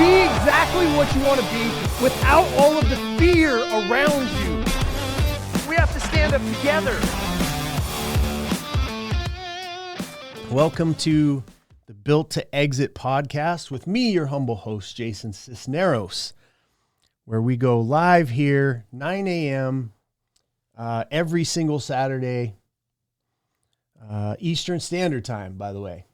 be exactly what you want to be without all of the fear around you. We have to stand up together. Welcome to the Built to Exit podcast with me, your humble host, Jason Sisneros, where we go live here, 9 a.m. Every single Saturday, Eastern Standard Time, by the way.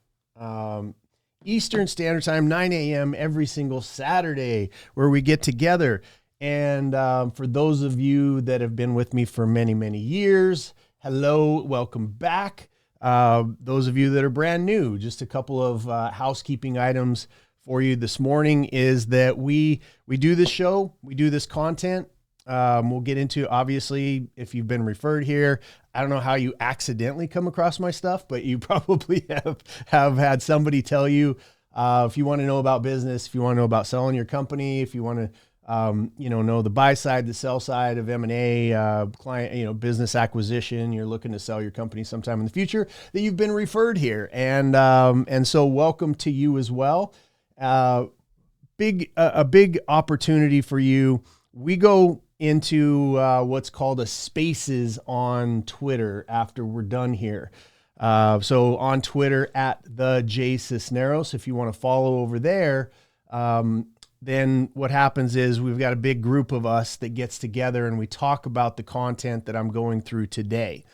Eastern Standard Time, 9 a.m. every single Saturday, where we get together. And for those of you that have been with me for many, many years, hello, welcome back. Those of you that are brand new, just a couple of housekeeping items for you this morning is that we do this show, we do this content. We'll get into, obviously, if you've been referred here, I don't know how you accidentally come across my stuff, but you probably have had somebody tell you, if you want to know about business, if you want to know about selling your company, if you want to, know the buy side, the sell side of M&A, client, business acquisition, you're looking to sell your company sometime in the future, that you've been referred here. And so welcome to you as well. A big opportunity for you. We go into what's called a spaces on Twitter after we're done here. So on Twitter at the J Sisneros, if you want to follow over there, then what happens is we've got a big group of us that gets together and we talk about the content that I'm going through today.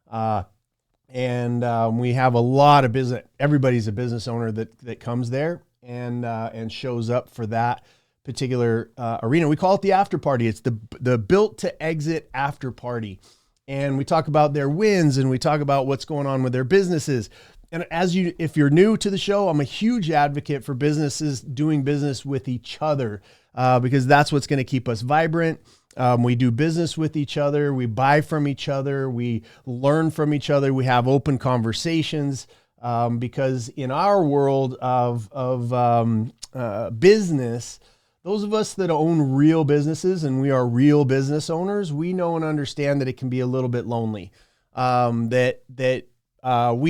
And we have a lot of business. Everybody's a business owner that comes there and shows up for that particular arena. We call it the after party. It's the Built to Exit after party. And we talk about their wins and we talk about what's going on with their businesses. And if you're new to the show, I'm a huge advocate for businesses doing business with each other because that's what's going to keep us vibrant. We do business with each other. We buy from each other. We learn from each other. We have open conversations because in our world of business, those of us that own real businesses and we are real business owners, we know and understand that it can be a little bit lonely, we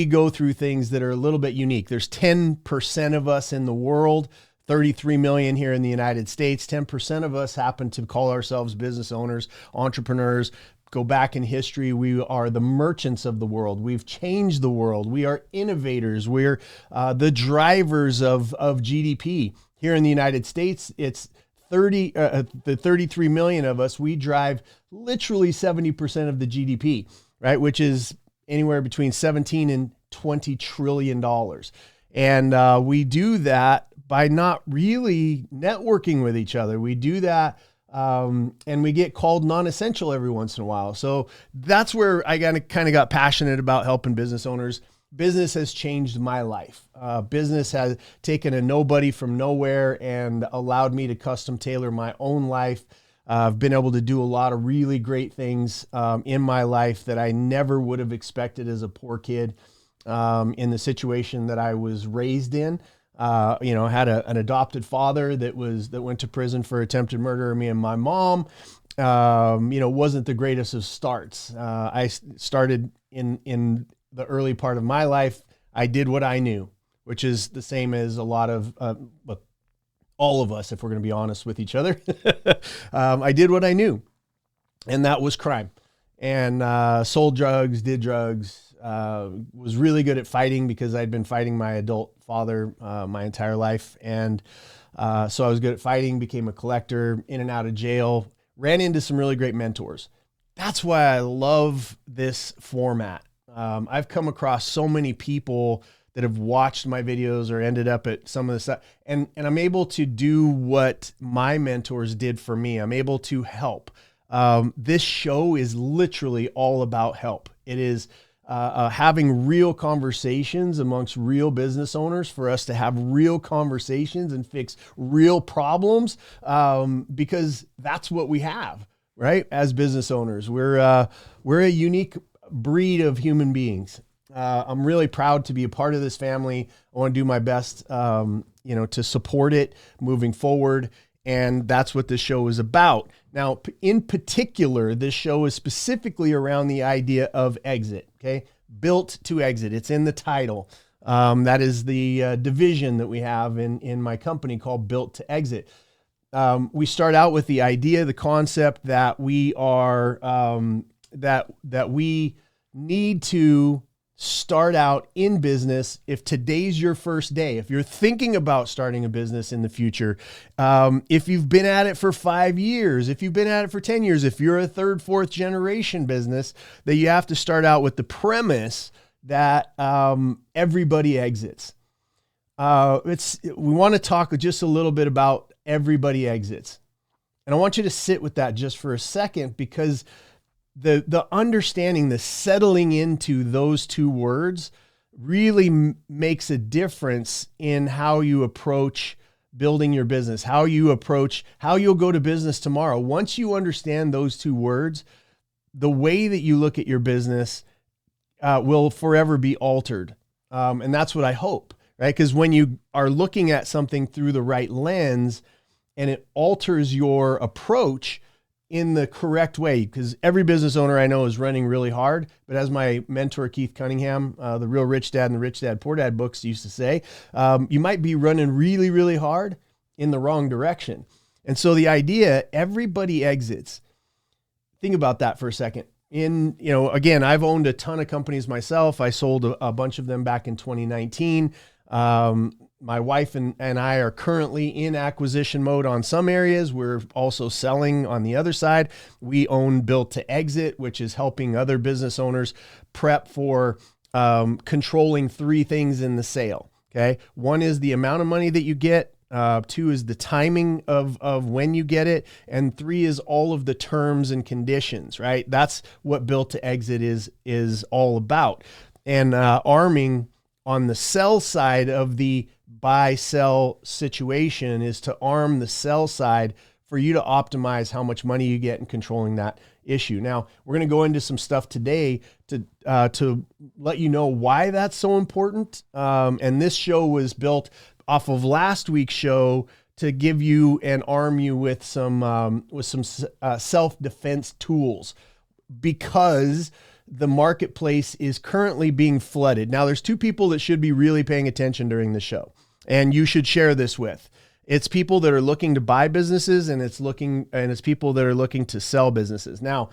go through things that are a little bit unique. There's 10% of us in the world, 33 million here in the United States. 10% of us happen to call ourselves business owners, entrepreneurs. Go back in history, we are the merchants of the world. We've changed the world. We are innovators. We're the drivers of GDP. Here in the United States, it's the 33 million of us, we drive literally 70% of the GDP, right? Which is anywhere between 17 and $20 trillion. And we do that by not really networking with each other. We do that and we get called non-essential every once in a while. So that's where I kind of got passionate about helping business owners. Business has changed my life. Business has taken a nobody from nowhere and allowed me to custom tailor my own life. I've been able to do a lot of really great things in my life that I never would have expected as a poor kid in the situation that I was raised in. Had an adopted father that went to prison for attempted murder of me and my mom. Wasn't the greatest of starts. I started in the early part of my life. I did what I knew, which is the same as a lot of all of us, if we're going to be honest with each other. I did what I knew, and that was crime. And sold drugs, did drugs, was really good at fighting because I'd been fighting my adult father my entire life. And so I was good at fighting, became a collector, in and out of jail, ran into some really great mentors. That's why I love this format. I've come across so many people that have watched my videos or ended up at some of the stuff. And I'm able to do what my mentors did for me. I'm able to help. This show is literally all about help. It is having real conversations amongst real business owners for us to have real conversations and fix real problems because that's what we have, right? As business owners, we're a unique breed of human beings. I'm really proud to be a part of this family. I want to do my best, to support it moving forward. And that's what this show is about. Now, in particular, this show is specifically around the idea of exit, okay? Built to exit. It's in the title. That is the division that we have in my company called Built to Exit. We start out with the idea, the concept that we are that we need to start out in business. If today's your first day, if you're thinking about starting a business in the future, if you've been at it for 5 years, if you've been at it for 10 years, if you're a third, fourth generation business, that you have to start out with the premise that everybody exits. We want to talk just a little bit about everybody exits. And I want you to sit with that just for a second, because the understanding, the settling into those two words really makes a difference in how you approach building your business, how you'll go to business tomorrow. Once you understand those two words, the way that you look at your business will forever be altered. And that's what I hope, right? Because when you are looking at something through the right lens and it alters your approach in the correct way, because every business owner I know is running really hard, but as my mentor, Keith Cunningham, the Real Rich Dad and the Rich Dad, Poor Dad books used to say, you might be running really, really hard in the wrong direction. And so the idea, everybody exits. Think about that for a second. Again, I've owned a ton of companies myself. I sold a bunch of them back in 2019. My wife and I are currently in acquisition mode on some areas. We're also selling on the other side. We own Built to Exit, which is helping other business owners prep for controlling 3 things in the sale. Okay. 1 is the amount of money that you get. 2 is the timing of when you get it. And 3 is all of the terms and conditions, right? That's what Built to Exit is all about. And arming on the sell side of the buy-sell situation is to arm the sell side for you to optimize how much money you get in controlling that issue. Now, we're going to go into some stuff today to let you know why that's so important. And this show was built off of last week's show to give you and arm you with some self-defense tools, because the marketplace is currently being flooded. Now, there's 2 people that should be really paying attention during the show, and you should share this with. It's people that are looking to buy businesses, and it's people that are looking to sell businesses. Now,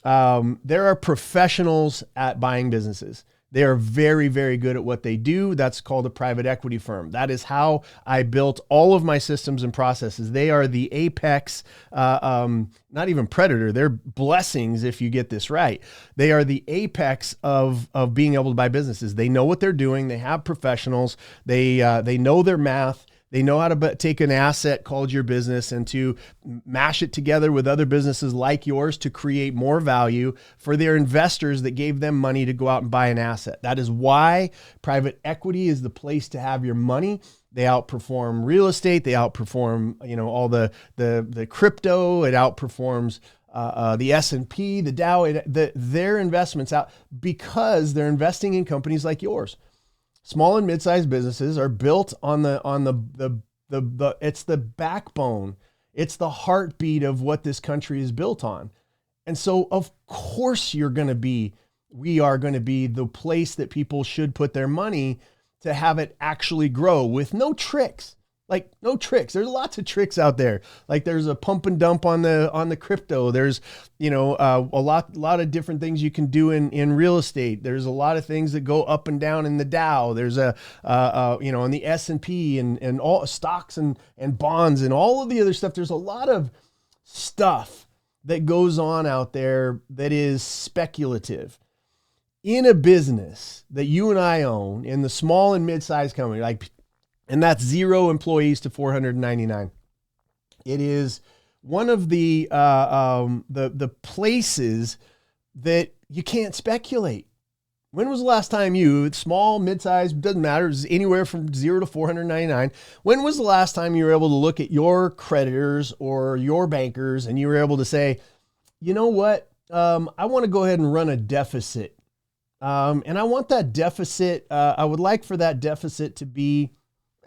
there are professionals at buying businesses. They are very, very good at what they do. That's called a private equity firm. That is how I built all of my systems and processes. They are the apex, not even predator. They're blessings if you get this right. They are the apex of being able to buy businesses. They know what they're doing. They have professionals. They know their math. They know how to take an asset called your business and to mash it together with other businesses like yours to create more value for their investors that gave them money to go out and buy an asset. That is why private equity is the place to have your money. They outperform real estate. They outperform, all the crypto. It outperforms the S&P, the Dow. Their investments out because they're investing in companies like yours. Small and mid-sized businesses are built on it's the backbone. It's the heartbeat of what this country is built on. And so of course we are going to be the place that people should put their money to have it actually grow with no tricks. Like no tricks. There's lots of tricks out there. Like there's a pump and dump on the crypto. There's, a lot of different things you can do in real estate. There's a lot of things that go up and down in the Dow. There's on the S&P and all stocks and bonds and all of the other stuff. There's a lot of stuff that goes on out there that is speculative. In a business that you and I own, in the small and mid-sized company, and that's 0 employees to 499. It is one of the places that you can't speculate. When was the last time small, mid-sized, doesn't matter, it's anywhere from 0 to 499. When was the last time you were able to look at your creditors or your bankers and you were able to say, you know what, I want to go ahead and run a deficit. And I want that deficit, I would like for that deficit to be,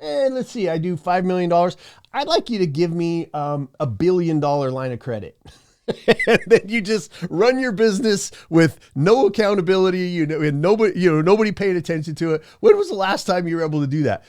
let's see, I do $5 million. I'd like you to give me $1 billion line of credit. And then you just run your business with no accountability, and nobody paid attention to it. When was the last time you were able to do that?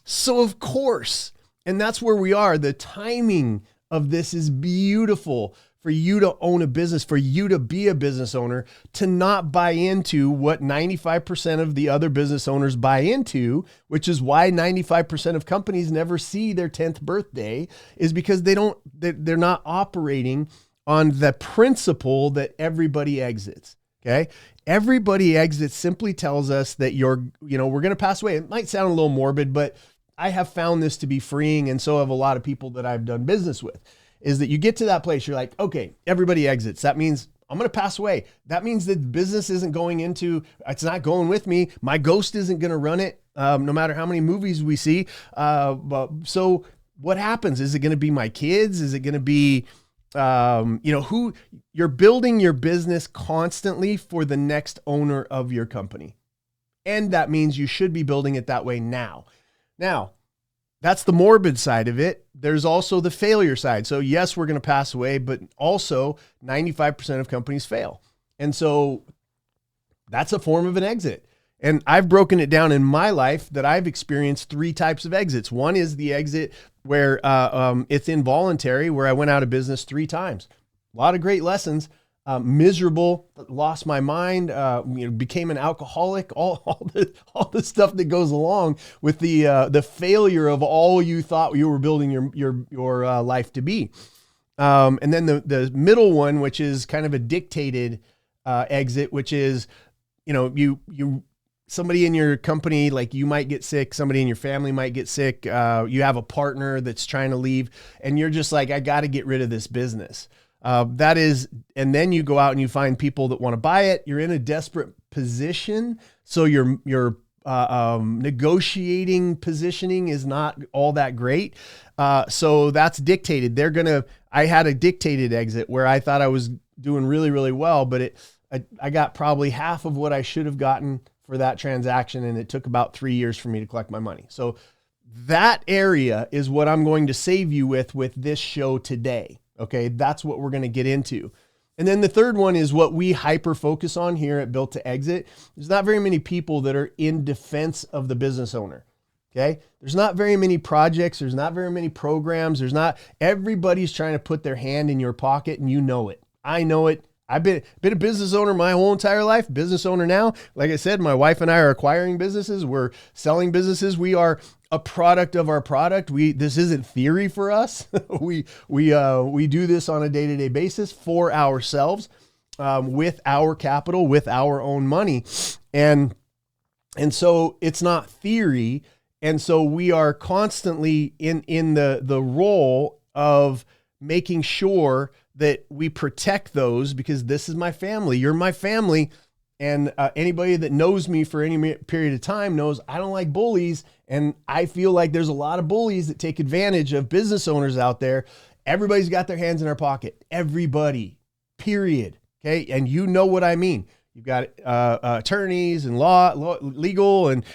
So of course, and that's where we are. The timing of this is beautiful for you to own a business, for you to be a business owner, to not buy into what 95% of the other business owners buy into, which is why 95% of companies never see their 10th birthday, is because they're not operating on the principle that everybody exits. Okay. Everybody exits simply tells us that we're going to pass away. It might sound a little morbid, but I have found this to be freeing. And so have a lot of people that I've done business with, is that you get to that place. You're like, okay, everybody exits. That means I'm going to pass away. That means that business isn't it's not going with me. My ghost isn't going to run it. No matter how many movies we see. So what happens? Is it going to be my kids? Is it going to be, who you're building your business constantly for the next owner of your company. And that means you should be building it that way now. Now, that's the morbid side of it. There's also the failure side. So yes, we're going to pass away, but also 95% of companies fail. And so that's a form of an exit. And I've broken it down in my life that I've experienced 3 types of exits. One is the exit where it's involuntary, where I went out of business 3 times. A lot of great lessons. Miserable, lost my mind, became an alcoholic, all the stuff that goes along with the failure of all you thought you were building your life to be. And then the middle one, which is kind of a dictated exit, which is, somebody in your company, like you might get sick, somebody in your family might get sick. You have a partner that's trying to leave, and you're just like, I got to get rid of this business. And then you go out and you find people that want to buy it. You're in a desperate position. So your negotiating positioning is not all that great. So that's dictated. I had a dictated exit where I thought I was doing really, really well, but I got probably half of what I should have gotten for that transaction. And it took about 3 years for me to collect my money. So that area is what I'm going to save you with this show today. Okay. That's what we're going to get into. And then the third one is what we hyper focus on here at Built to Exit. There's not very many people that are in defense of the business owner. Okay. There's not very many projects. There's not very many programs. Everybody's trying to put their hand in your pocket, and you know it. I know it. I've been a business owner my whole entire life, business owner now. Like I said, my wife and I are acquiring businesses. We're selling businesses. We are a product of our product. This isn't theory for us. we do this on a day-to-day basis for ourselves, with our capital, with our own money. And so it's not theory. And so we are constantly in the role of making sure that we protect those, because this is my family. You're my family. And anybody that knows me for any period of time knows I don't like bullies. And I feel like there's a lot of bullies that take advantage of business owners out there. Everybody's got their hands in their pocket. Everybody, period. Okay. And you know what I mean. You've got attorneys and legal and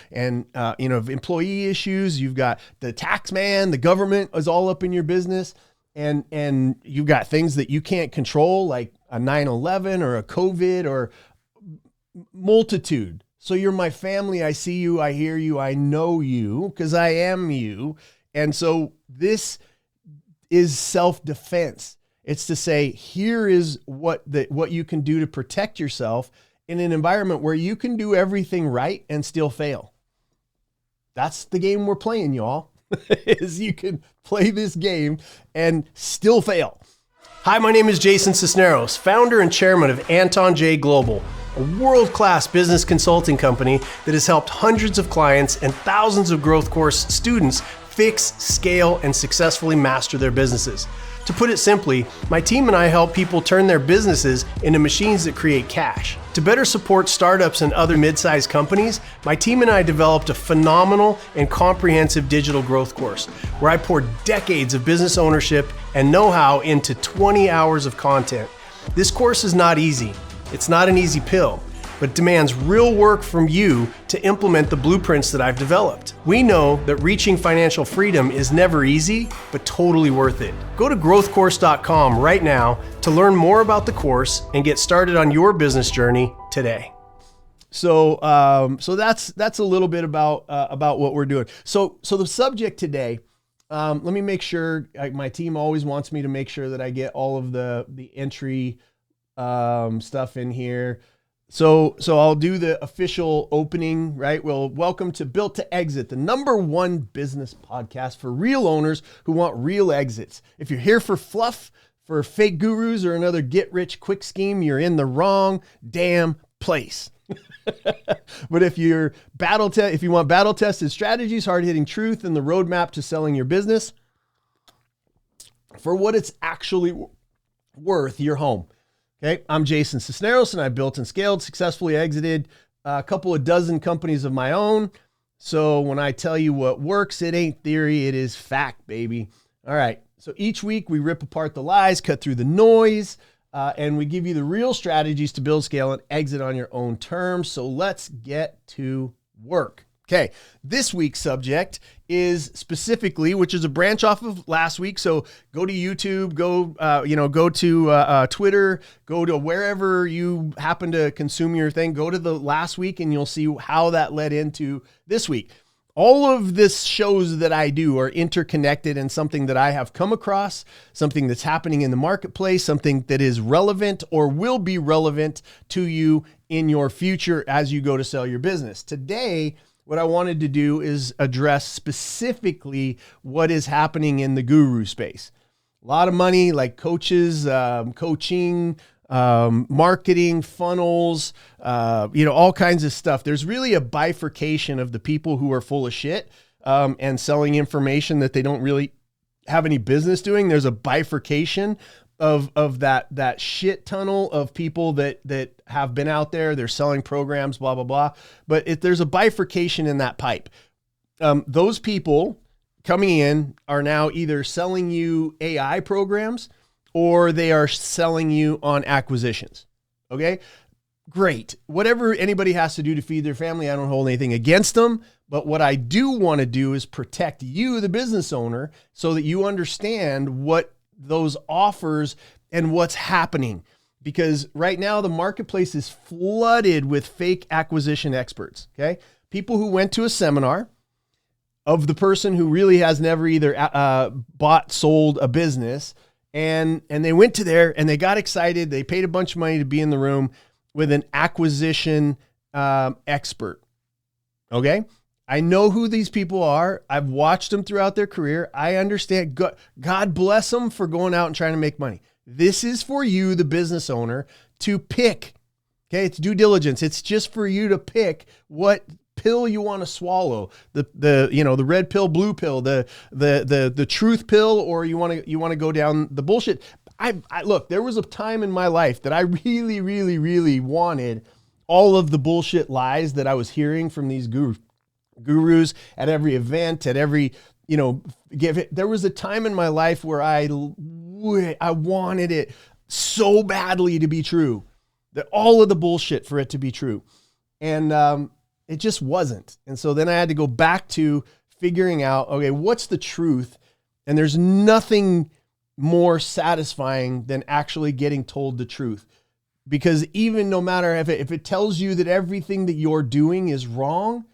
employee issues. You've got the tax man, the government is all up in your business. And you've got things that you can't control, like a 9/11 or a COVID or multitude. So you're my family. I see you. I hear you. I know you because I am you. And so this is self-defense. It's to say, here is what you can do to protect yourself in an environment where you can do everything right and still fail. That's the game we're playing, y'all. Is you can play this game and still fail. Hi, my name is Jason Sisneros, founder and chairman of Anton J Global, a world-class business consulting company that has helped hundreds of clients and thousands of growth course students fix, scale, and successfully master their businesses. To put it simply, my team and I help people turn their businesses into machines that create cash. To better support startups and other mid-sized companies, my team and I developed a phenomenal and comprehensive digital growth course where I poured decades of business ownership and know-how into 20 hours of content. This course is not easy. It's not an easy pill. but demands real work from you to implement the blueprints that I've developed. We know that reaching financial freedom is never easy, but totally worth it. Go to growthcourse.com right now to learn more about the course and get started on your business journey today. So that's a little bit about what we're doing. So the subject today, let me make sure, my team always wants me to make sure that I get all of the entry stuff in here. So I'll do the official opening, right? Well, welcome to Built to Exit, the #1 business podcast for real owners who want real exits. If you're here for fluff, for fake gurus, or another get-rich quick scheme, you're in the wrong damn place. But if you want battle-tested strategies, hard-hitting truth, and the roadmap to selling your business for what it's actually worth, you're home. Okay, I'm Jason Sisneros, and I built and scaled, successfully exited a couple of dozen companies of my own. So when I tell you what works, it ain't theory, it is fact, baby. All right, so each week we rip apart the lies, cut through the noise, and we give you the real strategies to build, scale, and exit on your own terms. So let's get to work. Okay, this week's subject is specifically, which is a branch off of last week. So go to YouTube, go to Twitter, go to wherever you happen to consume your thing. Go to the last week, and you'll see how that led into this week. All of this shows that I do are interconnected and something that I have come across, something that's happening in the marketplace, something that is relevant or will be relevant to you in your future as you go to sell your business. Today, what I wanted to do is address specifically what is happening in the guru space. A lot of money, like coaches, coaching, marketing, funnels, all kinds of stuff. There's really a bifurcation of the people who are full of shit and selling information that they don't really have any business doing. There's a bifurcation of that shit tunnel of people that have been out there. They're selling programs, blah, blah, blah. But there's a bifurcation in that pipe. Those people coming in are now either selling you AI programs or they are selling you on acquisitions. Okay, great. Whatever anybody has to do to feed their family, I don't hold anything against them. But what I do want to do is protect you, the business owner, so that you understand what those offers and what's happening. Because right now the marketplace is flooded with fake acquisition experts. Okay, people who went to a seminar of the person who really has never either bought, sold a business. And they went to there and they got excited. They paid a bunch of money to be in the room with an acquisition expert. Okay. I know who these people are. I've watched them throughout their career. I understand. God bless them for going out and trying to make money. This is for you, the business owner, to pick. Okay. It's due diligence. It's just for you to pick what pill you want to swallow, the red pill, blue pill, the truth pill, or you want to go down the bullshit. I look, there was a time in my life that I really, really, really wanted all of the bullshit lies that I was hearing from these gurus at every event, at every, there was a time in my life where I wanted it so badly to be true, that all of the bullshit for it to be true. And, it just wasn't. And so then I had to go back to figuring out, okay, what's the truth? And there's nothing more satisfying than actually getting told the truth. Because even no matter if it tells you that everything that you're doing is wrong,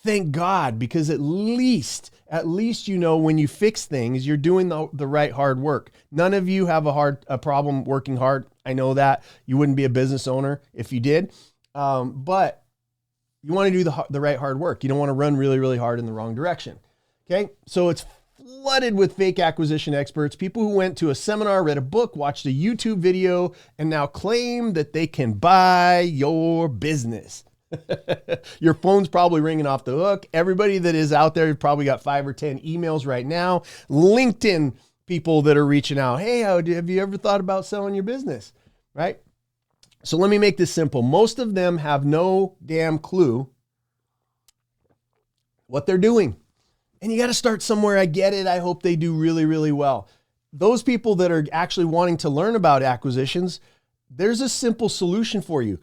thank God, because at least when you fix things, you're doing the right hard work. None of you have a problem working hard. I know that. You wouldn't be a business owner if you did. But you want to do the right hard work. You don't want to run really, really hard in the wrong direction. Okay. So it's flooded with fake acquisition experts, people who went to a seminar, read a book, watched a YouTube video, and now claim that they can buy your business. Your phone's probably ringing off the hook. Everybody that is out there probably got 5 or 10 emails right now. LinkedIn people that are reaching out. Hey, have you ever thought about selling your business? Right? So let me make this simple. Most of them have no damn clue what they're doing. And you got to start somewhere. I get it. I hope they do really, really well. Those people that are actually wanting to learn about acquisitions, there's a simple solution for you.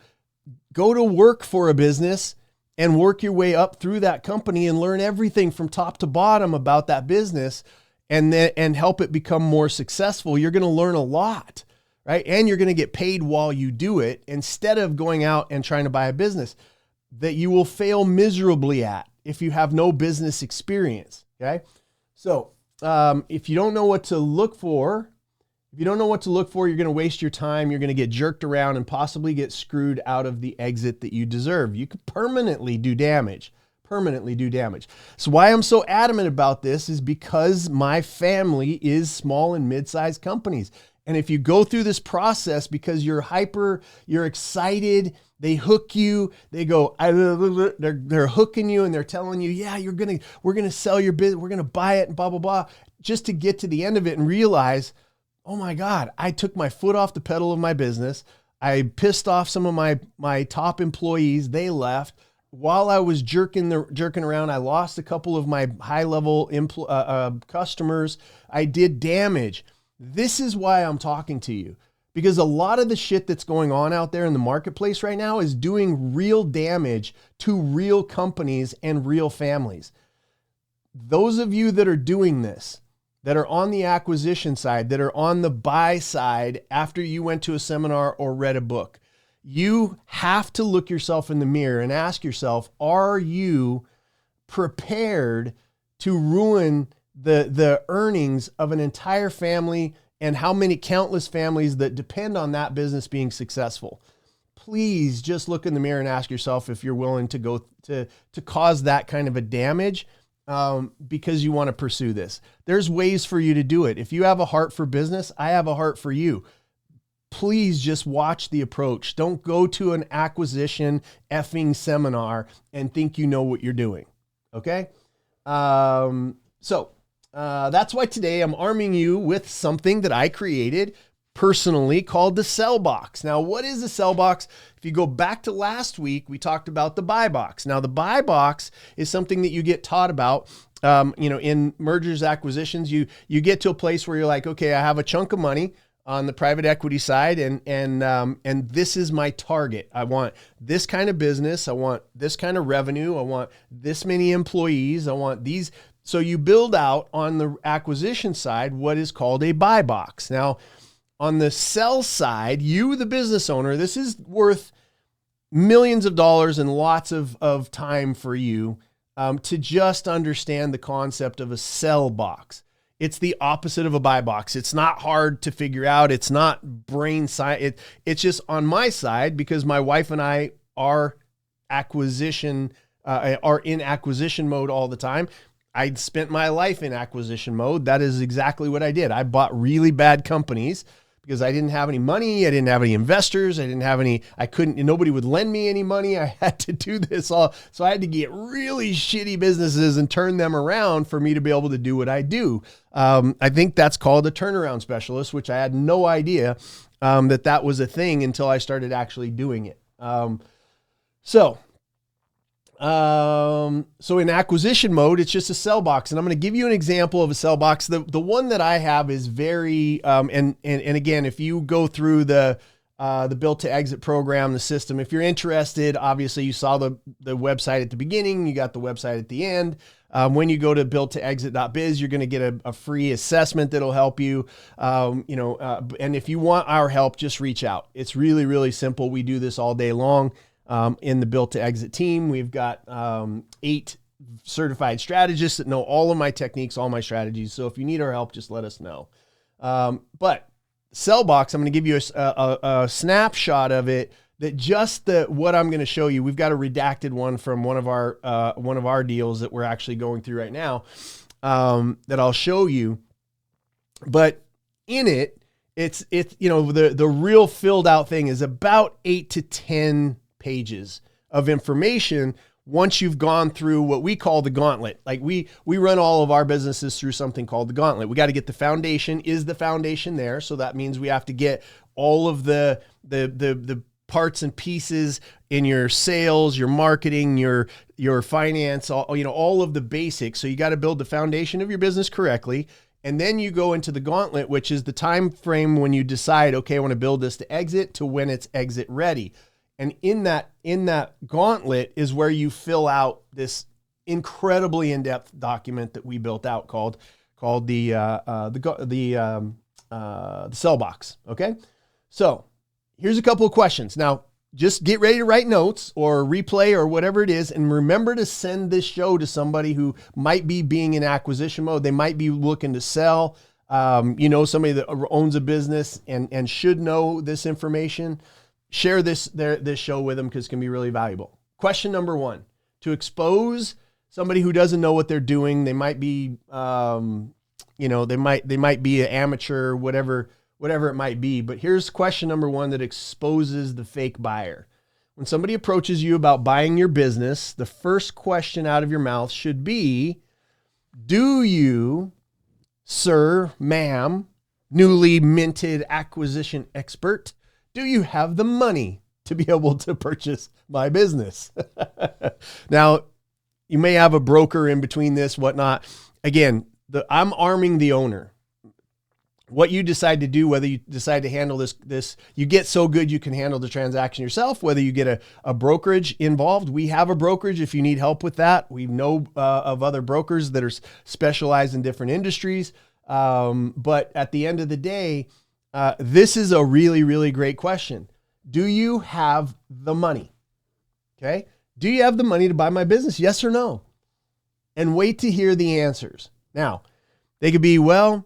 Go to work for a business and work your way up through that company and learn everything from top to bottom about that business and help it become more successful. You're going to learn a lot, right? And you're going to get paid while you do it instead of going out and trying to buy a business that you will fail miserably at if you have no business experience, okay? So if you don't know what to look for, you're going to waste your time. You're going to get jerked around and possibly get screwed out of the exit that you deserve. You could permanently do damage. So why I'm so adamant about this is because my family is small and mid-sized companies. And if you go through this process because you're excited, they hook you, they're hooking you and they're telling you, yeah, we're going to sell your business, we're going to buy it and blah, blah, blah, just to get to the end of it and realize, oh my God, I took my foot off the pedal of my business. I pissed off some of my top employees. They left. While I was jerking around, I lost a couple of my high-level customers. I did damage. This is why I'm talking to you, because a lot of the shit that's going on out there in the marketplace right now is doing real damage to real companies and real families. Those of you that are doing this, that are on the acquisition side, that are on the buy side after you went to a seminar or read a book, you have to look yourself in the mirror and ask yourself, are you prepared to ruin the earnings of an entire family and how many countless families that depend on that business being successful? Please just look in the mirror and ask yourself if you're willing to go to cause that kind of a damage because you want to pursue this. There's ways for you to do it. If you have a heart for business, I have a heart for you. Please just watch the approach. Don't go to an acquisition effing seminar and think you know what you're doing. Okay? So that's why today I'm arming you with something that I created personally called the sell box. Now, what is a sell box? If you go back to last week, we talked about the buy box. Now, the buy box is something that you get taught about. In mergers, acquisitions, you get to a place where you're like, okay, I have a chunk of money on the private equity side, and this is my target. I want this kind of business. I want this kind of revenue. I want this many employees. I want these. So you build out on the acquisition side what is called a buy box. Now, on the sell side, you, the business owner, this is worth millions of dollars and lots of time for you to just understand the concept of a sell box. It's the opposite of a buy box. It's not hard to figure out. It's not brain science. It's just on my side because my wife and I are in acquisition mode all the time. I spent my life in acquisition mode. That is exactly what I did. I bought really bad companies because I didn't have any money. I didn't have any investors. Nobody would lend me any money. I had to do this all. So I had to get really shitty businesses and turn them around for me to be able to do what I do. I think that's called a turnaround specialist, which I had no idea that was a thing until I started actually doing it. So in acquisition mode, it's just a sell box. And I'm going to give you an example of a sell box. The one that I have is very, and again, if you go through the Built to Exit program, the system, if you're interested, obviously you saw the website at the beginning, you got the website at the end. When you go to builttoexit.biz, you're going to get a free assessment that'll help you. And if you want our help, just reach out. It's really, really simple. We do this all day long. In the Built to Exit team, we've got 8 certified strategists that know all of my techniques, all my strategies. So if you need our help, just let us know. But sell box, I'm going to give you a snapshot of it. What I'm going to show you. We've got a redacted one from one of our deals that we're actually going through right now that I'll show you. But in it, it's the real filled out thing is about 8 to 10 pages of information once you've gone through what we call the gauntlet. Like we run all of our businesses through something called the gauntlet. We got to get the foundation. Is the foundation there? So that means we have to get all of the parts and pieces in your sales, your marketing, your finance, all of the basics. So you got to build the foundation of your business correctly. And then you go into the gauntlet, which is the time frame when you decide, okay, I want to build this to exit to when it's exit ready. And in that gauntlet is where you fill out this incredibly in-depth document that we built out called the sell box. Okay. So here's a couple of questions. Now, just get ready to write notes or replay or whatever it is. And remember to send this show to somebody who might be being in acquisition mode. They might be looking to sell, somebody that owns a business and should know this information. Share this show with them because it can be really valuable. Question number 1, to expose somebody who doesn't know what they're doing. They might be, they might be an amateur, whatever it might be. But here's question number 1 that exposes the fake buyer. When somebody approaches you about buying your business, the first question out of your mouth should be, do you, sir, ma'am, newly minted acquisition expert, do you have the money to be able to purchase my business? Now, you may have a broker in between this, whatnot. Again, I'm arming the owner. What you decide to do, whether you decide to handle this, you get so good you can handle the transaction yourself, whether you get a brokerage involved. We have a brokerage if you need help with that. We know of other brokers that are specialized in different industries. But at the end of the day, this is a really, really great question. Do you have the money? Okay. Do you have the money to buy my business? Yes or no? And wait to hear the answers. Now, they could be, a lot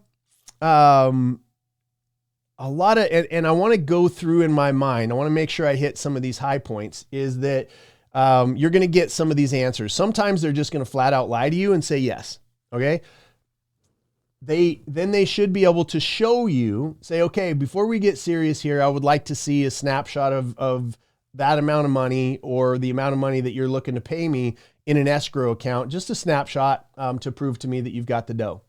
of, and I want to go through in my mind, I want to make sure I hit some of these high points, is that you're going to get some of these answers. Sometimes they're just going to flat out lie to you and say yes. Okay. Then they should be able to show you, say, okay, before we get serious here, I would like to see a snapshot of that amount of money or the amount of money that you're looking to pay me in an escrow account, just a snapshot to prove to me that you've got the dough.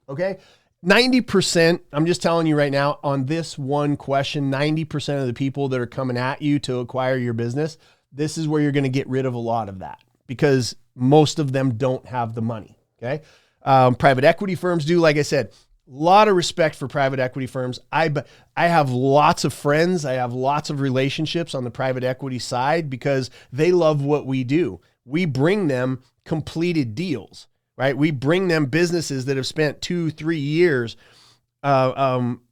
Okay. 90%, I'm just telling you right now on this one question, 90% of the people that are coming at you to acquire your business, this is where you're going to get rid of a lot of that because most of them don't have the money. Okay. Private equity firms do, like I said, a lot of respect for private equity firms. I have lots of friends. I have lots of relationships on the private equity side because they love what we do. We bring them completed deals, right? We bring them businesses that have spent 2-3 years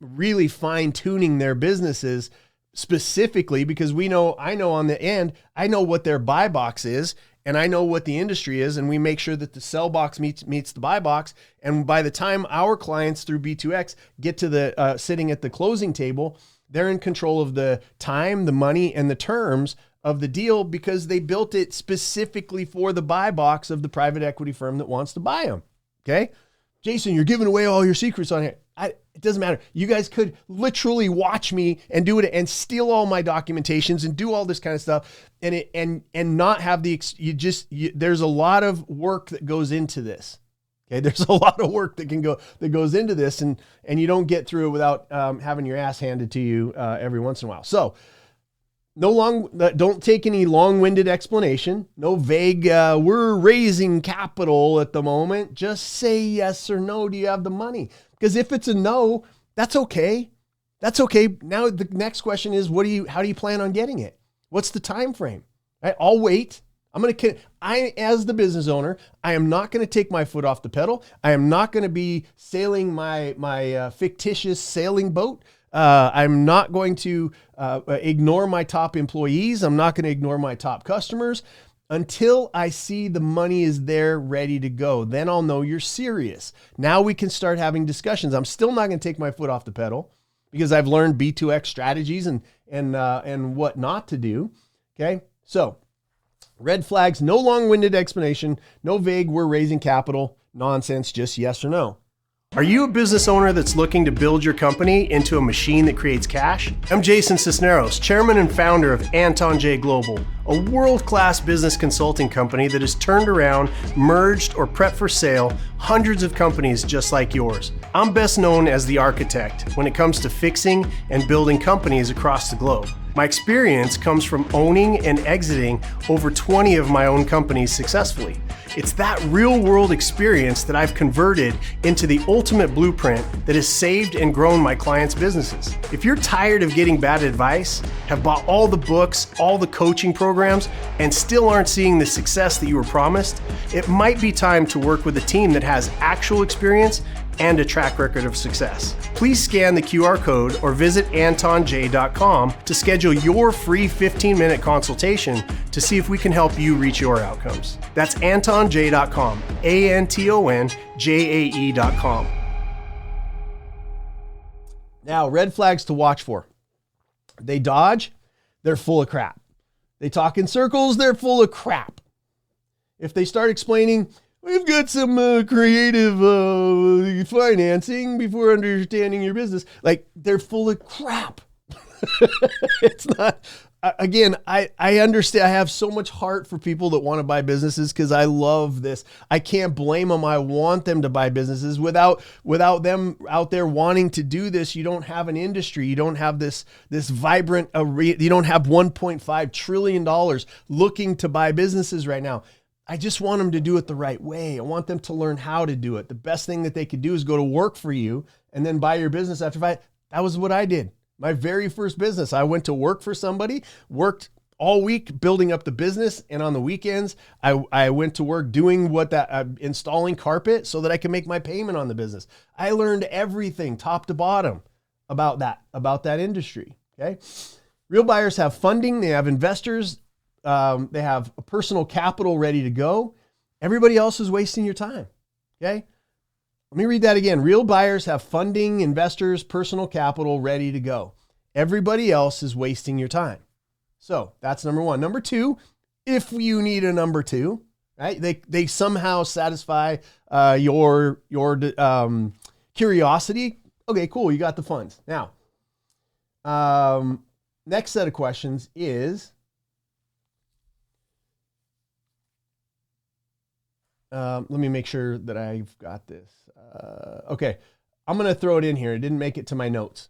really fine tuning their businesses specifically because I know on the end, I know what their buy box is. And I know what the industry is, and we make sure that the sell box meets the buy box. And by the time our clients through B2X get to the sitting at the closing table, they're in control of the time, the money, and the terms of the deal because they built it specifically for the buy box of the private equity firm that wants to buy them. Okay, Jason, you're giving away all your secrets on here. It doesn't matter. You guys could literally watch me and do it and steal all my documentations and do all this kind of stuff and not have there's a lot of work that goes into this. Okay. There's a lot of work that goes into this and you don't get through it without having your ass handed to you every once in a while. So don't take any long-winded explanation. No vague, we're raising capital at the moment. Just say yes or no. Do you have the money? Because if it's a no, that's okay. That's okay. Now the next question is, how do you plan on getting it? What's the time frame? Right? I'll wait. As the business owner, I am not going to take my foot off the pedal. I am not going to be sailing my fictitious sailing boat. I'm not going to ignore my top employees. I'm not going to ignore my top customers until I see the money is there ready to go. Then I'll know you're serious. Now we can start having discussions. I'm still not going to take my foot off the pedal because I've learned B2X strategies and what not to do. Okay. So red flags, no long-winded explanation, no vague, we're raising capital nonsense, just yes or no. Are you a business owner that's looking to build your company into a machine that creates cash? I'm Jason Sisneros, chairman and founder of Anton J Global, a world-class business consulting company that has turned around, merged, or prepped for sale hundreds of companies just like yours. I'm best known as the architect when it comes to fixing and building companies across the globe. My experience comes from owning and exiting over 20 of my own companies successfully. It's that real world experience that I've converted into the ultimate blueprint that has saved and grown my clients' businesses. If you're tired of getting bad advice, have bought all the books, all the coaching programs, and still aren't seeing the success that you were promised, it might be time to work with a team that has actual experience and a track record of success. Please scan the QR code or visit antonj.com to schedule your free 15-minute consultation to see if we can help you reach your outcomes. That's antonj.com, ANTONJAE.com. Now, red flags to watch for. They dodge, they're full of crap. They talk in circles, they're full of crap. If they start explaining, we've got some creative financing before understanding your business, like, they're full of crap. It's not, again, I understand. I have so much heart for people that want to buy businesses because I love this. I can't blame them. I want them to buy businesses. Without them out there wanting to do this, you don't have an industry. You don't have this vibrant, you don't have $1.5 trillion looking to buy businesses right now. I just want them to do it the right way. I want them to learn how to do it. The best thing that they could do is go to work for you and then buy your business after 5. That was what I did. My very first business, I went to work for somebody, worked all week building up the business. And on the weekends, I went to work doing installing carpet so that I could make my payment on the business. I learned everything top to bottom about that industry. Okay. Real buyers have funding. They have investors. They have a personal capital ready to go. Everybody else is wasting your time. Okay. Let me read that again. Real buyers have funding, investors, personal capital ready to go. Everybody else is wasting your time. So that's number one. Number two, if you need a number two, right? They somehow satisfy your curiosity. Okay, cool. You got the funds. Now, next set of questions is, let me make sure that I've got this. Okay, I'm going to throw it in here. It didn't make it to my notes.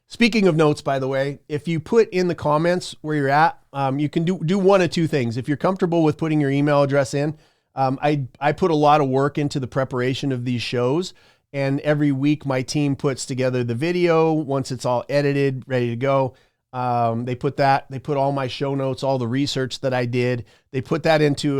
Speaking of notes, by the way, if you put in the comments where you're at, you can do one of two things. If you're comfortable with putting your email address in, I put a lot of work into the preparation of these shows, and every week my team puts together the video. Once it's all edited, ready to go, they put all my show notes, all the research that I did. They put that into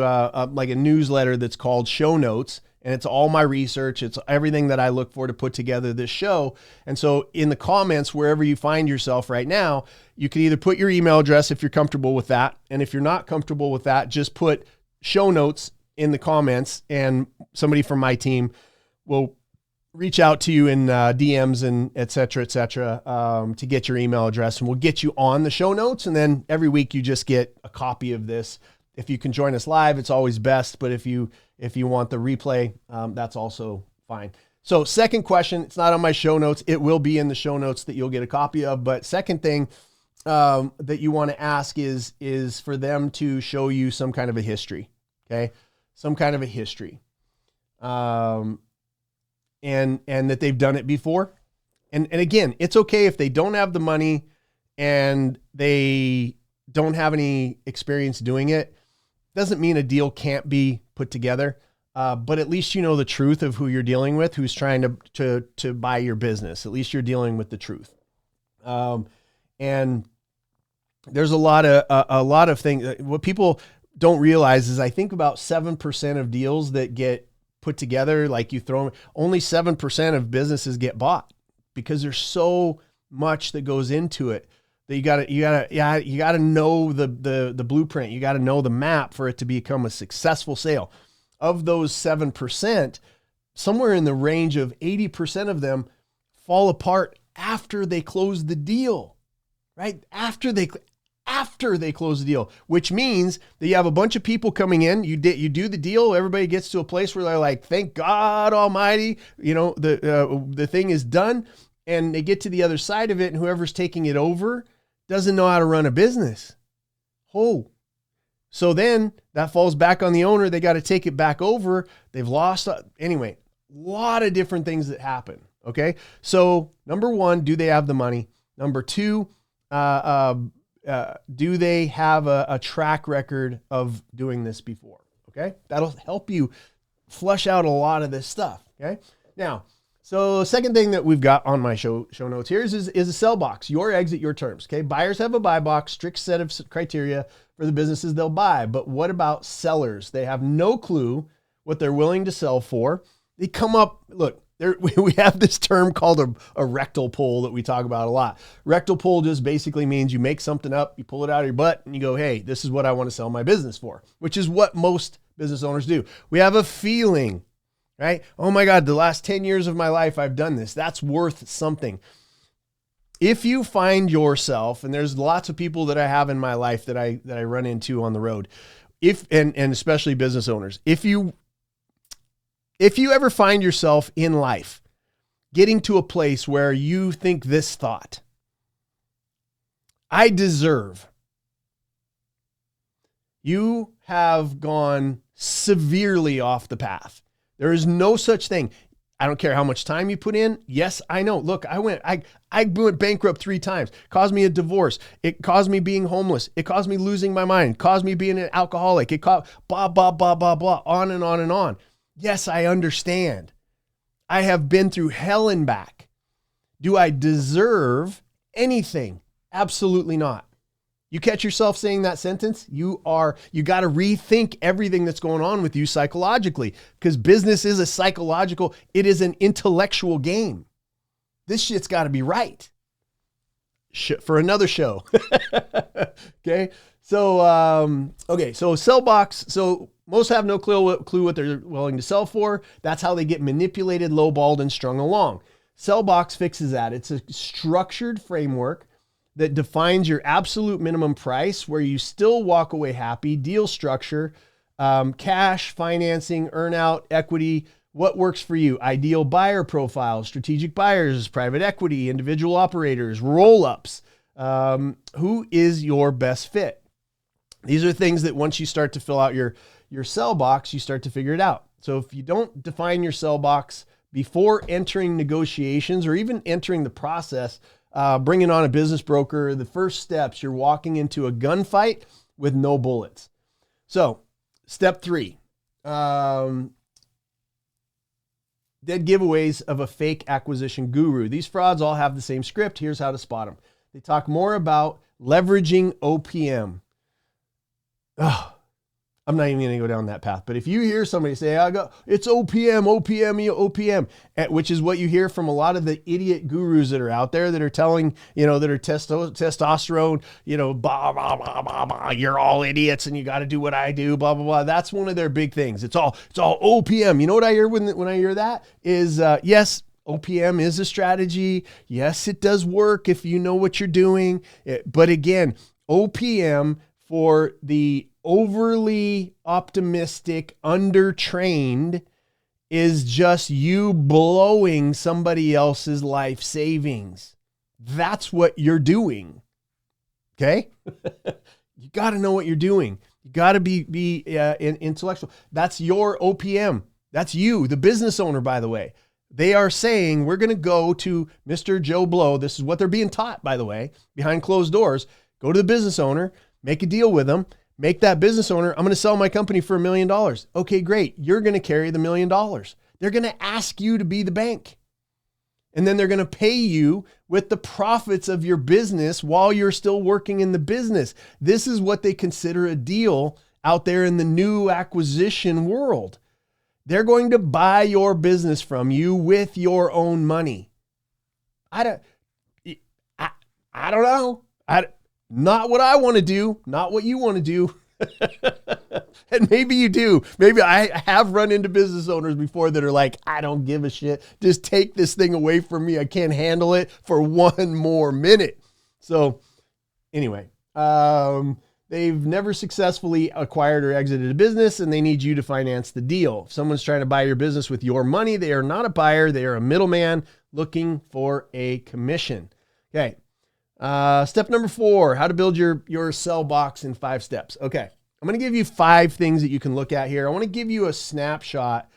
like a newsletter that's called Show Notes, and it's all my research. It's everything that I look for to put together this show. And so in the comments, wherever you find yourself right now, you can either put your email address if you're comfortable with that. And if you're not comfortable with that, just put show notes in the comments, and somebody from my team will reach out to you in DMs and et cetera, to get your email address, and we'll get you on the show notes. And then every week you just get a copy of this. If you can join us live, it's always best. But if you want the replay, that's also fine. So second question, it's not on my show notes. It will be in the show notes that you'll get a copy of. But second thing that you want to ask is for them to show you some kind of a history. Okay. Some kind of a history. And that they've done it before. And again, it's okay if they don't have the money and they don't have any experience doing it. Doesn't mean a deal can't be put together. But at least you know the truth of who you're dealing with, who's trying to buy your business. At least you're dealing with the truth. And there's a lot of things. What people don't realize is I think about 7% of deals that get put together, like you throw, only 7% of businesses get bought because there's so much that goes into it that you gotta know the blueprint. You got to know the map for it to become a successful sale. Of those 7%, somewhere in the range of 80% of them fall apart after they close the deal, right? After they close the deal, which means that you have a bunch of people coming in, you do the deal, everybody gets to a place where they're like, thank God Almighty, the thing is done, and they get to the other side of it, and whoever's taking it over doesn't know how to run a business. So then that falls back on the owner. They got to take it back over. They've lost. Anyway, a lot of different things that happen. Okay. So number one, do they have the money? Number two, Do they have a track record of doing this before? Okay. That'll help you flush out a lot of this stuff. Okay. Now, so second thing that we've got on my show notes here is a sell box, your exit, your terms. Okay. Buyers have a buy box, strict set of criteria for the businesses they'll buy. But what about sellers? They have no clue what they're willing to sell for. They come up, look, we have this term called a rectal pull that we talk about a lot. Rectal pull just basically means you make something up, you pull it out of your butt and you go, hey, this is what I want to sell my business for, which is what most business owners do. We have a feeling, right? Oh my God, the last 10 years of my life, I've done this. That's worth something. If you find yourself, and there's lots of people that I have in my life that I run into on the road, and especially business owners, if you ever find yourself in life getting to a place where you think this thought, I deserve, you have gone severely off the path. There is no such thing. I don't care how much time you put in. Yes, I know. Look, I went bankrupt 3 times. Caused me a divorce. It caused me being homeless. It caused me losing my mind. It caused me being an alcoholic. It caused blah, blah, blah, blah, blah, on and on and on. Yes, I understand. I have been through hell and back. Do I deserve anything? Absolutely not. You catch yourself saying that sentence, you got to rethink everything that's going on with you psychologically, because business is a psychological, it is an intellectual game. This shit's got to be right for another show. Okay. So sell box. So most have no clue what they're willing to sell for. That's how they get manipulated, lowballed, and strung along. Sell box fixes that. It's a structured framework that defines your absolute minimum price where you still walk away happy, deal structure, cash, financing, earnout, equity, what works for you, ideal buyer profile, strategic buyers, private equity, individual operators, roll-ups, who is your best fit? These are things that once you start to fill out your sell box, you start to figure it out. So if you don't define your sell box before entering negotiations or even entering the process, bringing on a business broker, the first steps, you're walking into a gunfight with no bullets. So step 3, dead giveaways of a fake acquisition guru. These frauds all have the same script. Here's how to spot them. They talk more about leveraging OPM. Oh, I'm not even going to go down that path. But if you hear somebody say, it's OPM, OPM, which is what you hear from a lot of the idiot gurus that are out there that are telling, that are testosterone, blah, blah, blah, blah, blah, you're all idiots and you got to do what I do, blah, blah, blah. That's one of their big things. It's all OPM. You know what I hear when I hear that is, yes, OPM is a strategy. Yes, it does work if you know what you're doing. But again, OPM for the overly optimistic, undertrained is just you blowing somebody else's life savings. That's what you're doing. Okay? You got to know what you're doing. You got to be intellectual. That's your OPM. That's you, the business owner, by the way. They are saying, we're going to go to Mr. Joe Blow. This is what they're being taught, by the way, behind closed doors. Go to the business owner, make a deal with them. Make that business owner, I'm going to sell my company for $1 million. Okay, great. You're going to carry the $1 million. They're going to ask you to be the bank. And then they're going to pay you with the profits of your business while you're still working in the business. This is what they consider a deal out there in the new acquisition world. They're going to buy your business from you with your own money. I don't know. Not what I want to do, not what you want to do. And maybe you do. Maybe I have run into business owners before that are like, I don't give a shit. Just take this thing away from me. I can't handle it for one more minute. So anyway, they've never successfully acquired or exited a business and they need you to finance the deal. If someone's trying to buy your business with your money, they are not a buyer. They are a middleman looking for a commission. Okay. Step number 4, how to build your sell box in 5 steps. Okay. I'm going to give you 5 things that you can look at here. I want to give you a snapshot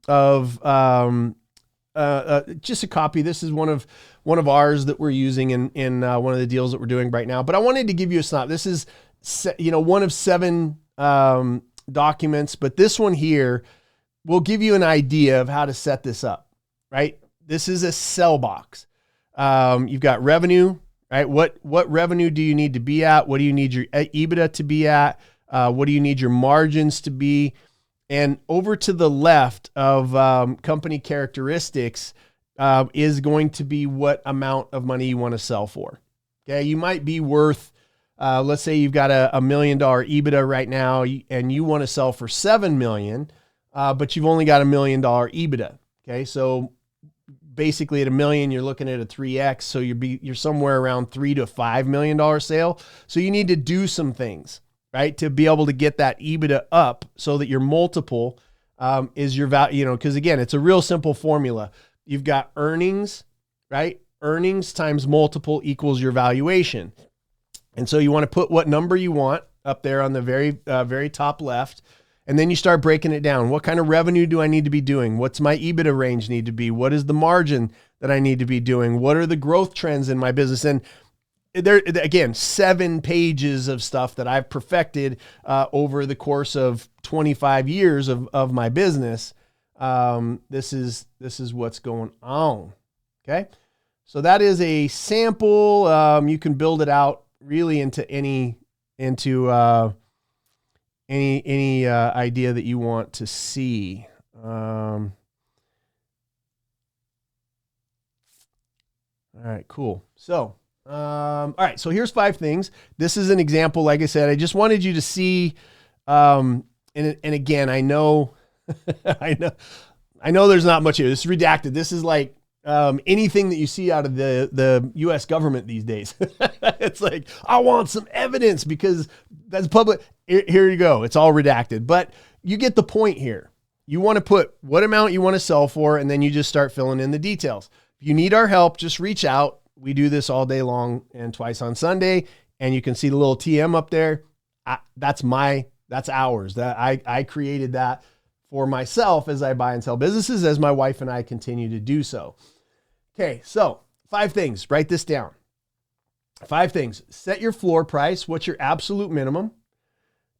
of just a copy. This is one of ours that we're using in one of the deals that we're doing right now. But I wanted to give you a snap. This is, one of 7 documents, but this one here will give you an idea of how to set this up, right? This is a sell box. You've got revenue, right? What revenue do you need to be at? What do you need your EBITDA to be at? What do you need your margins to be? And over to the left of company characteristics is going to be what amount of money you want to sell for. Okay, you might be worth, let's say you've got a $1 million EBITDA right now, and you want to sell for $7 million, but you've only got $1 million EBITDA. Okay, so basically at $1 million, you're looking at a 3x, so you're somewhere around $3 to $5 million sale. So you need to do some things, right, to be able to get that EBITDA up so that your multiple is your value, because again, it's a real simple formula. You've got earnings, right? Earnings times multiple equals your valuation. And so you want to put what number you want up there on the very top left. And then you start breaking it down. What kind of revenue do I need to be doing? What's my EBITDA range need to be? What is the margin that I need to be doing? What are the growth trends in my business? And there, again, 7 pages of stuff that I've perfected over the course of 25 years of my business. This is what's going on. Okay. So that is a sample. You can build it out really into any idea that you want to see. All right, cool. So, all right, so here's 5 things. This is an example. Like I said, I just wanted you to see, and again, I know, I know there's not much here. This is redacted. This is like, anything that you see out of the US government these days. It's like, I want some evidence because that's public. Here you go. It's all redacted, but you get the point here. You want to put what amount you want to sell for, and then you just start filling in the details. If you need our help, just reach out. We do this all day long and twice on Sunday, and you can see the little TM up there. That's ours. That I created that for myself as I buy and sell businesses, as my wife and I continue to do so. Okay, so 5 things. Write this down. 5 things. Set your floor price. What's your absolute minimum?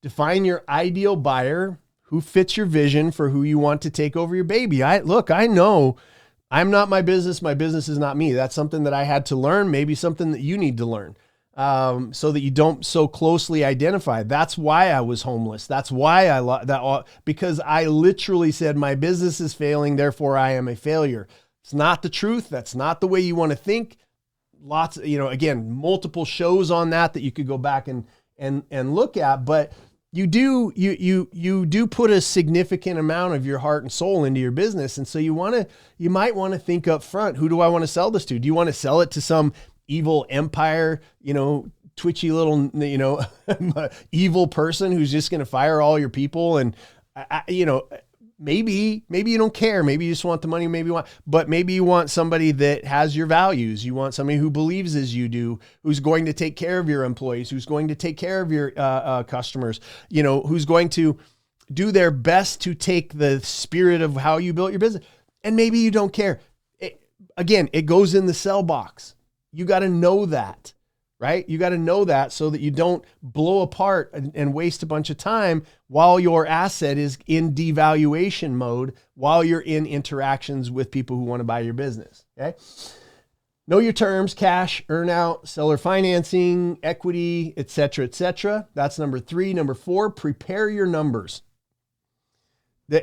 Define your ideal buyer. Who fits your vision for who you want to take over your baby? I know I'm not my business. My business is not me. That's something that I had to learn, maybe something that you need to learn, so that you don't so closely identify. That's why I was homeless. That's why because I literally said my business is failing, therefore I am a failure. It's not the truth. That's not the way you want to think. Lots, again, multiple shows on that you could go back and look at, but you do put a significant amount of your heart and soul into your business. And so you might want to think up front, who do I want to sell this to? Do you want to sell it to some evil empire, twitchy little, evil person who's just going to fire all your people? And, maybe you don't care. Maybe you just want the money. But maybe you want somebody that has your values. You want somebody who believes as you do, who's going to take care of your employees, who's going to take care of your customers, who's going to do their best to take the spirit of how you built your business. And maybe you don't care. It goes in the sell box. You got to know that, right? You got to know that so that you don't blow apart and waste a bunch of time while your asset is in devaluation mode, while you're in interactions with people who want to buy your business. Okay. Know your terms: cash, earnout, seller financing, equity, et cetera, et cetera. That's number 3. Number 4, prepare your numbers.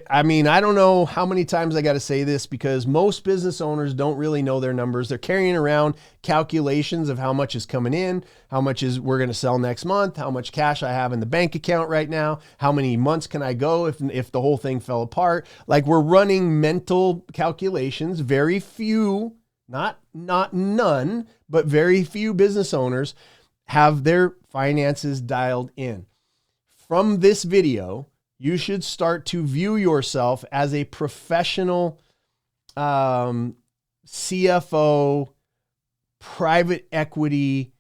I don't know how many times I got to say this, because most business owners don't really know their numbers. They're carrying around calculations of how much is coming in, how much we're going to sell next month, how much cash I have in the bank account right now, how many months can I go if the whole thing fell apart. Like, we're running mental calculations. Very few, not none, but very few business owners have their finances dialed in. From this video, you should start to view yourself as a professional CFO, private equity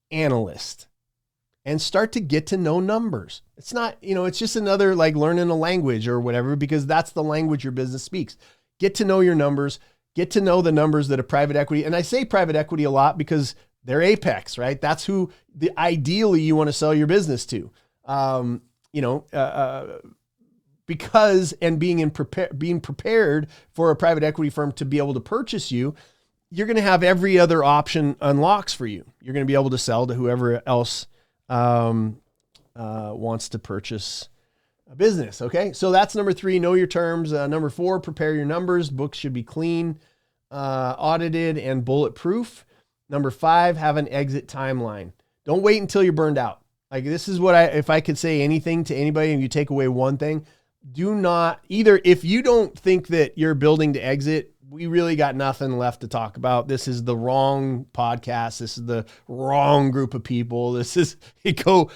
analyst, and start to get to know numbers. It's not, it's just another, like, learning a language or whatever, because that's the language your business speaks. Get to know your numbers, get to know the numbers that a private equity, and I say private equity a lot because they're apex, right? That's who ideally you want to sell your business to. Because being prepared for a private equity firm to be able to purchase you, you're going to have every other option unlocks for you. You're going to be able to sell to whoever else wants to purchase a business. Okay. So that's number 3, know your terms. Number 4, prepare your numbers. Books should be clean, audited, and bulletproof. Number 5, have an exit timeline. Don't wait until you're burned out. Like, this is what if I could say anything to anybody and you take away one thing, do not if you don't think that you're building to exit, we really got nothing left to talk about. This is the wrong podcast. This is the wrong group of people. This is go,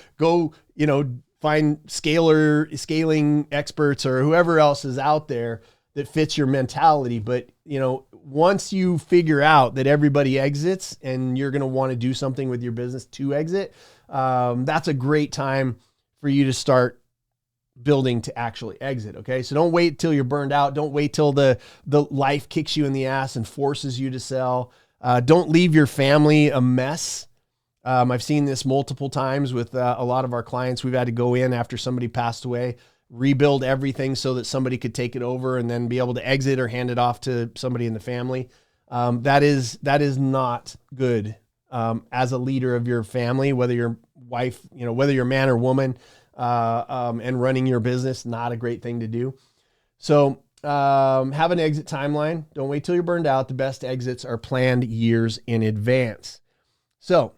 find scaling experts or whoever else is out there that fits your mentality. But, once you figure out that everybody exits and you're going to want to do something with your business to exit, that's a great time for you to start building to actually exit. Okay. So don't wait till you're burned out. Don't wait till the life kicks you in the ass and forces you to sell. Don't leave your family a mess. I've seen this multiple times with a lot of our clients. We've had to go in after somebody passed away, rebuild everything so that somebody could take it over and then be able to exit or hand it off to somebody in the family. That is not good. As a leader of your family, whether your wife, whether you're man or woman, and running your business, not a great thing to do. So, have an exit timeline. Don't wait till you're burned out. The best exits are planned years in advance. So,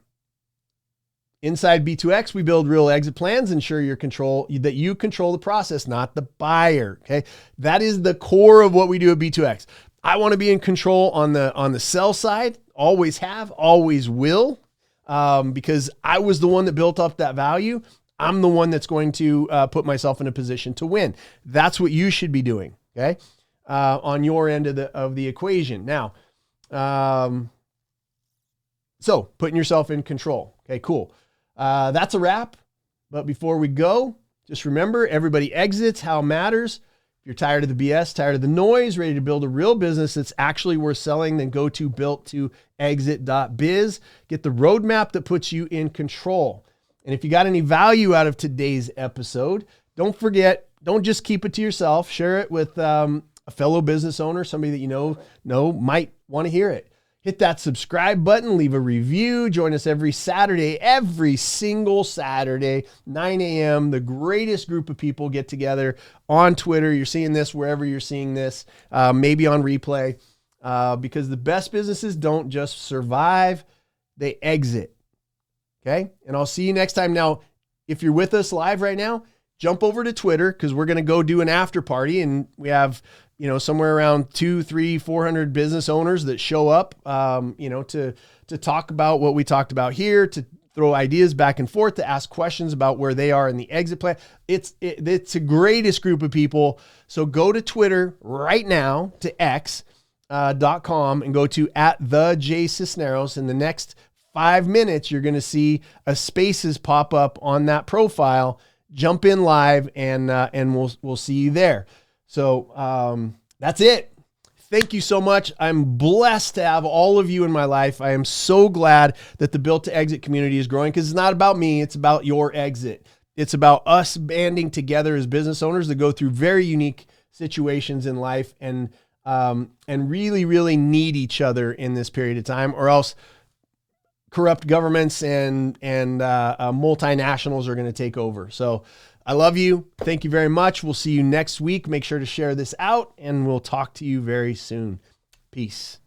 inside B2X, we build real exit plans, ensure that you control the process, not the buyer. Okay. That is the core of what we do at B2X. I want to be in control on the sell side. Always have, always will. Because I was the one that built up that value. I'm the one that's going to put myself in a position to win. That's what you should be doing. Okay. On your end of the equation. Now, so putting yourself in control. Okay, cool. That's a wrap. But before we go, just remember, everybody exits. How it matters. If you're tired of the BS, tired of the noise, ready to build a real business that's actually worth selling, then go to built2exit.biz. Get the roadmap that puts you in control. And if you got any value out of today's episode, don't forget, don't just keep it to yourself. Share it with a fellow business owner, somebody that you know might want to hear it. Hit that subscribe button, leave a review. Join us every single Saturday, 9 a.m. The greatest group of people get together on Twitter. You're seeing this wherever you're seeing this, maybe on replay, because the best businesses don't just survive, they exit. Okay. And I'll see you next time. Now, if you're with us live right now, jump over to Twitter because we're going to go do an after party, and we have, somewhere around 200, 300, 400 business owners that show up, to talk about what we talked about here, to throw ideas back and forth, to ask questions about where they are in the exit plan. It's the greatest group of people. So go to Twitter right now to x.com and go to @the_J_Sisneros. In the next 5 minutes, you're going to see a spaces pop up on that profile. Jump in live and we'll see you there. So that's it. Thank you so much. I'm blessed to have all of you in my life. I am so glad that the Built to Exit community is growing, because it's not about me. It's about your exit. It's about us banding together as business owners that go through very unique situations in life and really, really need each other in this period of time, or else corrupt governments and multinationals are going to take over. So I love you. Thank you very much. We'll see you next week. Make sure to share this out, and we'll talk to you very soon. Peace.